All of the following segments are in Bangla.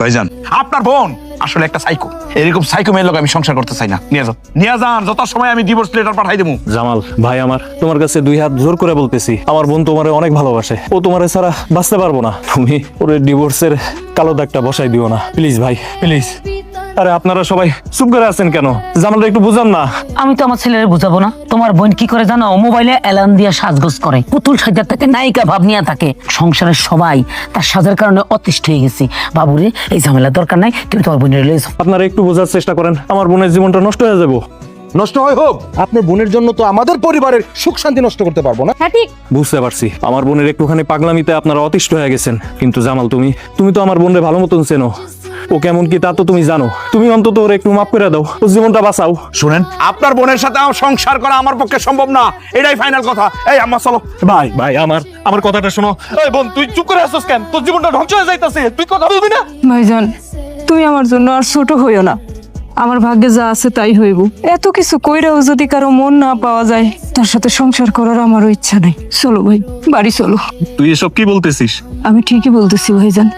ভাইজান আপনার বোন আসলে একটা সাইকো। এরকম সাইকো মেয়ের লোক আমি সংসার করতে চাই না। নিয়ে যান যত সময় আমি ডিভোর্স লেটার পাঠাই দেবো। জামাল ভাই, আমার তোমার কাছে দুই হাত জোর করে বলতেছি, আমার বোন তোমারে অনেক ভালোবাসে, ও তোমারে ছাড়া বাঁচতে পারবো না। তুমি ওরে ডিভোর্সের কালো দাগটা বসাই দিও না প্লিজ ভাই, প্লিজ। আরে আপনারা সবাই চুপ করে আছেন কেন? জামালটা একটু বুঝান না। আমি তো আমার ছেলের বুঝাবো না? তোমার বোন কি করে জানো? মোবাইলে অ্যালার্ম দিয়ে সাজগোজ করে, পুতুল সাজার থেকে নায়িকা ভাব নিয়ে থাকে। সংসারের সবাই তার সাজার কারণে অতিষ্ঠ হয়ে গেছি। বাবুরে এই ঝামেলার দরকার নাই, তুমি তোমার বোনের লয়ে যাও। আপনারা একটু বোঝার চেষ্টা করেন, আমার বোনের জীবনটা নষ্ট হয়ে যাবো। নষ্ট হয় হোক, আপনার বোনের জন্য তো আমাদের পরিবারের সুখ শান্তি নষ্ট করতে পারবো না। হ্যাঁ ঠিক। বুঝতে পারছি আমার বোনের একটুখানি পাগলামিতে আপনারা অতিষ্ঠ হয়ে গেছেন, কিন্তু জামাল তুমি তো আমার বোনের ভালো মতন চেনো, ও কেমন কি তা তো তুমি জানো। তুমি অন্তত ওর একটু মাফ করে দাও, ওর জীবনটা বাঁচাও। শুনেন, আপনার বোনের সাথে আমার সংসার করা আমার পক্ষে সম্ভব না, এটাই ফাইনাল কথা। এই আম্মা চলো। ভাই ভাই আমার কথাটা শোনো। এই বোন, তুই চুপ করে আসছিস কেন? তোর জীবনটা ধ্বংস হয়ে যাইতাছে, তুই কথা বলবি না? ভাইজান, তুমি আমার জন্য আর ছোট হইও না। আমার ভাগ্যে যা আছে তাই হইব। এত কিছু কইরাও যদি কারো মন না পাওয়া যায়, তার সাথে সংসার করার আমারও ইচ্ছা নেই। চলো ভাই, বাড়ি চলো। তুই এসব কি বলতেছিস? আমি ঠিকই বলতেছি ভাইজান।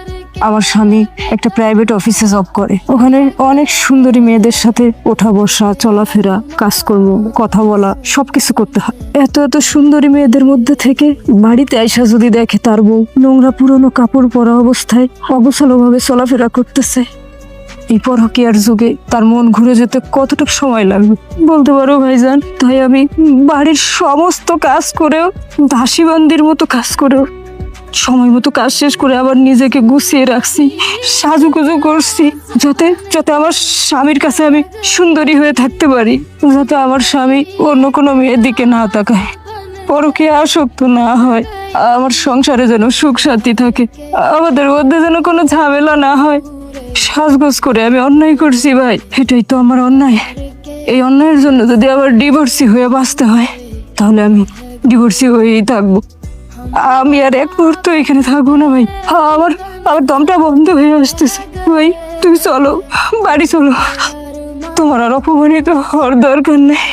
আমার স্বামী একটা প্রাইভেট অফিসে জব করে, ওখানে অনেক সুন্দরী মেয়েদের সাথে ওঠা বসা, চলাফেরা, কাজকর্ম, কথা বলা সবকিছু করতে হয়। এত এত সুন্দরী মেয়েদের মধ্যে থেকে বাড়িতে আইসা যদি দেখে তার বউ নোংরা পুরনো কাপড় পরা অবস্থায় অগোছালো ভাবে চলাফেরা করতেছে, এই পরকীয়ার যুগে তার মন ঘুরে যেতে কতটুকু সময় লাগবে বলতে পারো ভাইজান? তাই আমি বাড়ির সমস্ত কাজ করেও, দাসীবান্দির মতো কাজ করেও, সময় মতো কাজ শেষ করে আবার নিজেকে গুছিয়ে রাখছি, সাজুগুজু করছি, যাতে যাতে আমার স্বামীর কাছে আমি সুন্দরী হয়ে থাকতে পারি, যাতে আমার স্বামী অন্য কোনো মেয়ের দিকে না তাকায়, পরকীয়া আসক্ত না হয়, আমার সংসারে যেন সুখ শান্তি থাকে, আমাদের মধ্যে যেন কোনো ঝামেলা না হয়। সাজগোজ করে আমি অন্যায় করছি ভাই, এটাই তো আমার অন্যায়। এই অন্যায়ের জন্য যদি আবার ডিভোর্সি হয়ে বাঁচতে হয়, তাহলে আমি ডিভোর্সি হয়েই থাকবো। আমি আর এক মুহূর্ত এখানে থাকবো না ভাই। আমার আমার দমটা বন্ধ হয়ে আসতেছে ভাই। তুমি চলো, বাড়ি চলো, তোমার আর অপমানিত হওয়ার দরকার নেই।